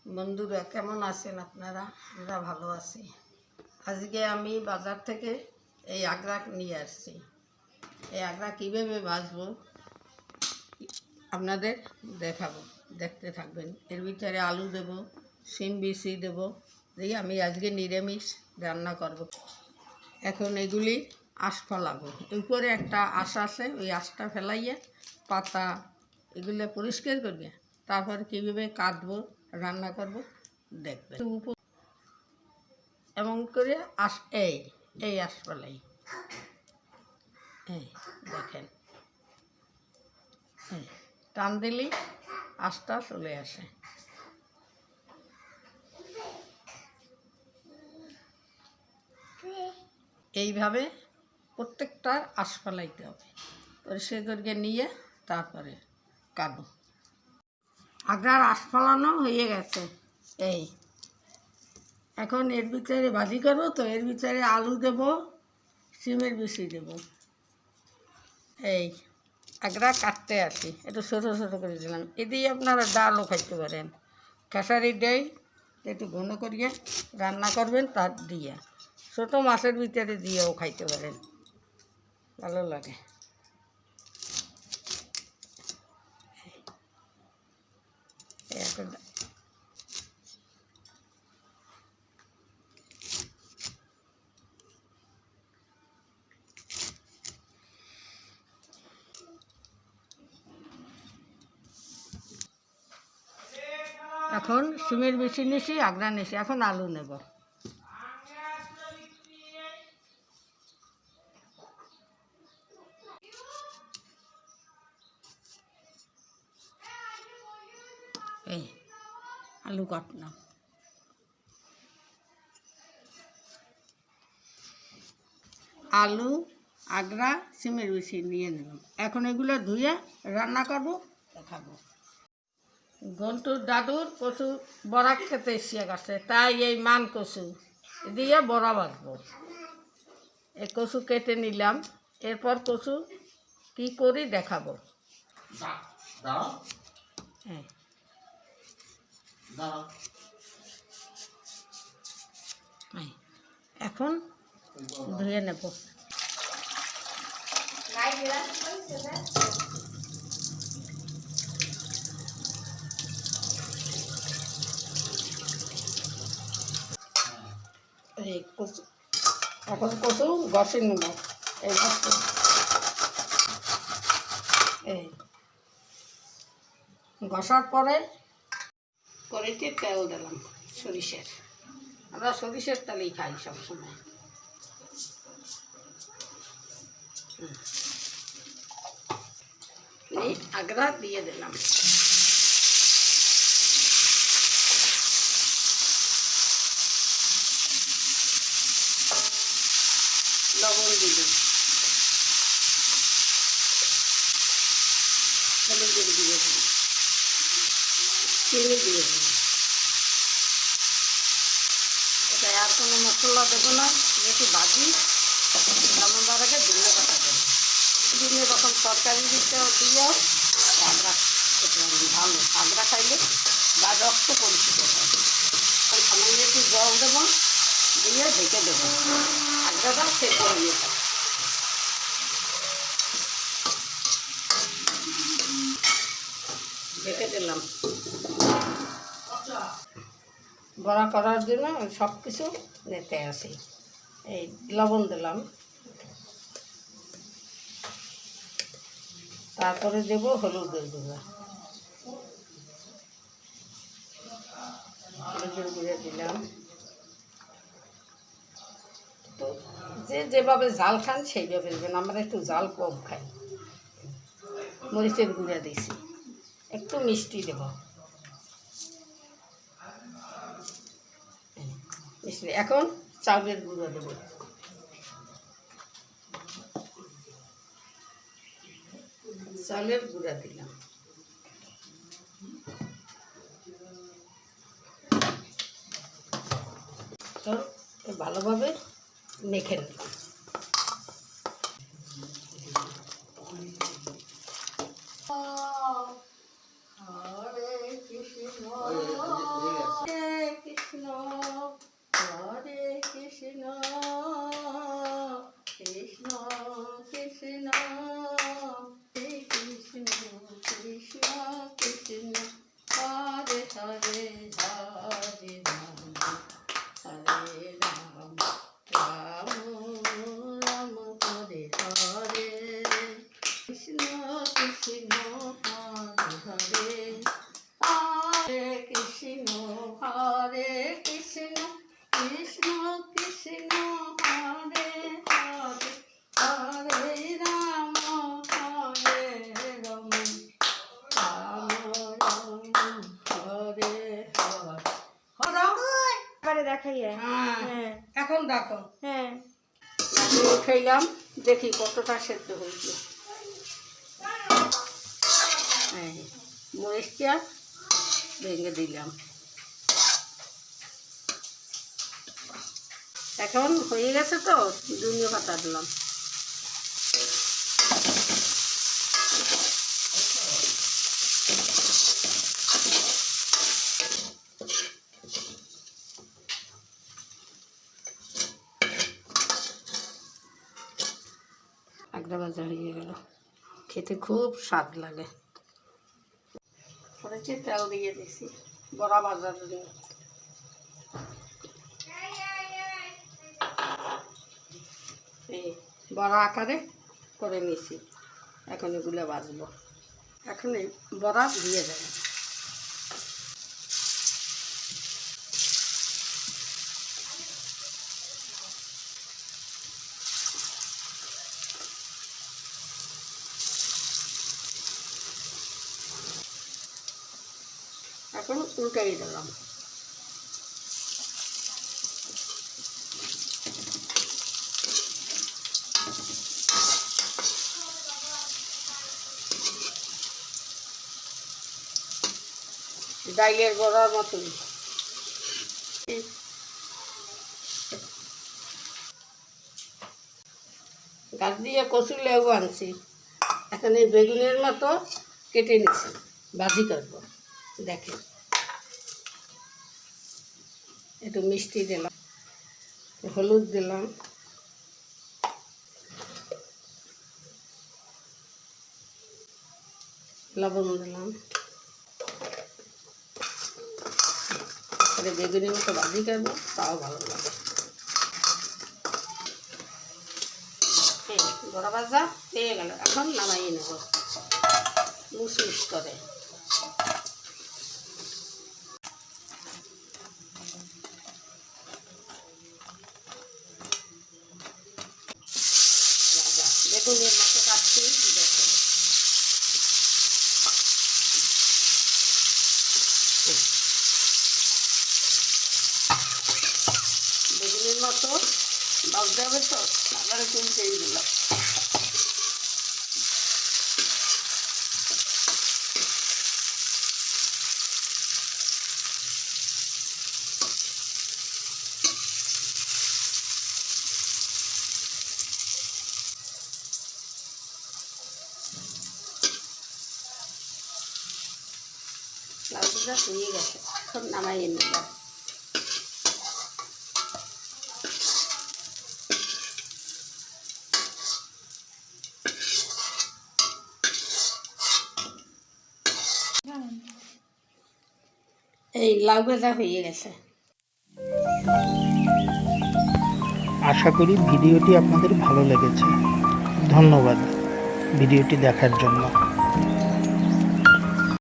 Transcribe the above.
বন্ধুরা কেমন আছেন আপনারা? আমরা ভালো আছি। আজকে আমি বাজার থেকে এই আগ্রা নিয়ে আসছি। এই আগ্রা কীভাবে ভাজবো আপনাদের দেখাবো, দেখতে থাকবেন। এর ভিতরে আলু দেব, শিম বিচি দেব, দিয়ে আমি আজকে নিরামিষ রান্না করব। এখন এগুলি আঁশ ফেলাবো। উপরে একটা আঁশ আছে, ওই আঁশটা ফেলাইয়ে পাতা এগুলো পরিষ্কার করবে, তারপর কীভাবে কাটবো রান্না করব দেখবেন। এমন করে আঁশ এই আঁশ ফেলাই, এই দেখেন, টান দিলেই আঁশটা চলে আসে। এইভাবে প্রত্যেকটার আঁশ ফেলাইতে হবে, পরিষ্কার করে নিয়ে তারপরে কাটবো। আগ্রার আঁশ ফেলানো হয়ে গেছে। এই এখন এর ভিতরে ভাজি করবো, তো এর ভিতরে আলু দেব, সিমের বিচি দেব। এই আগ্রা কাটতে আসি, একটু ছোটো ছোটো করে দিলাম। এ দিয়ে আপনারা ডালও খাইতে পারেন, খেসারির ডাল একটু ঘন করিয়ে রান্না করবেন, তার দিয়ে ছোটো মাছের ভিতরে দিয়েও খাইতে পারেন, ভালো লাগে। এখন সিমের বিচি নিছি, আগ্রা নিছি, এখন আলু নেব। এই আলু কাটলাম, আলু আগ্রা সিমের বিচি নিয়ে নিলাম। এখন এগুলো ধুয়ে রান্না করবো, দেখাবো। গন্টুর দাদুর কচু বড়া খেতে ইচ্ছে গেছে, তাই এই মান কচু দিয়ে বড়া বাঁধবো। এই কচু কেটে নিলাম, এরপর কচু কি করি দেখাবো। হ্যাঁ, এখন ধুয়ে নেব। এই কচু এখন কচু ঘষে নেব। এই ঘষার পরে কড়াইতে তেল দিলাম সরিষার, আমরা সরিষার তেলেই খাই সবসময়। এই আগ্রা দিয়ে দিলাম, লবণ দিলাম, হলুদের দিয়ে দিলাম, চিনি দিয়ে দিলাম। এটা আর কোনো মশলা দেবো না, যেহেতু ভাজি নামাবার আগে ধুয়ে পাতা দেবো। বিভিন্ন রকম তরকারি দিতেও দিয়েও আগ্রা খেতে পারবেন, ভালো। আগ্রা খাইলে বা রক্ত পরিষ্কার হয়। সামান্য একটু জল দেবো, দিয়ে ঢেকে দেবো, আগ্রাটাও সেদ্ধ হয়ে যায়। ঢেকে দিলাম। বড়া করার জন্য সব কিছু নিতে আসি। এই লবণ দিলাম, তারপরে দেব হলুদের গুঁড়া, হলুদের গুঁড়া দিলাম। তো যে যেভাবে জাল খান সেইভাবে দেবেন, আমরা একটু জাল কম খাই। মরিচের গুঁড়া দিছি, একটু মিষ্টি দেব, মিষ্টি। এখন চাউলের গুঁড়ো দেব, চাউলের গুঁড়া দিলাম। তো ভালোভাবে মেখে নিলাম। হরে কৃষ্ণ হরে হরে হরে রাম রাম রাম হরে হরে কৃষ্ণ কৃষ্ণ হরে হরে হরে কৃষ্ণ হরে কৃষ্ণ কৃষ্ণ কৃষ্ণ হরে হরে হরে রাম হরে রাম রাম রাম হরে হরে এবারে দেখাই। হ্যাঁ এখন দেখো হ্যাঁ উঠাইলাম, দেখি কতটা সেদ্ধ হয়েছে। মরিচটা ভেঙে দিলাম। এখন হয়ে গেছে তো ধনিয়া পাতা দিলাম। আগড়া ভাজা হয়ে গেল, খেতে খুব স্বাদ লাগে। করেছি তেল দিয়ে দিছি বড়া ভাজার জন্য। এই বড়া আকারে করে নিছি, এখন এগুলো ভাজবো। এখন এই বড়া দিয়ে দেবো। এখন উল্টাই দিলাম। ডাইলের বড়ার মতন। গাছ দিয়ে কচু লেবু আনছি, এখন এই বেগুনের মতো কেটে নিচ্ছি, ভাজি করবো। দেখেন একটু মিষ্টি দিলাম, হলুদ দিলাম, লবণ দিলাম, বেগুনের মতো ভাজি করবো, তাও ভালো লাগে। বড়া ভাজা পেয়ে গেল, এখন নামাইয়ে নেব মুসমুস করে। বেগুনের মতো কাটছি, দেখো বেগুনের মতো ভাজতে হবে তো, আবার তুলতেই দিলাম। লাউটা হয়ে গেছে, এখন নামাইয়ে নিলাম। এই লাউ ভাজা হয়ে গেছে। আশা করি ভিডিওটি আপনাদের ভালো লেগেছে। ধন্যবাদ ভিডিওটি দেখার জন্য।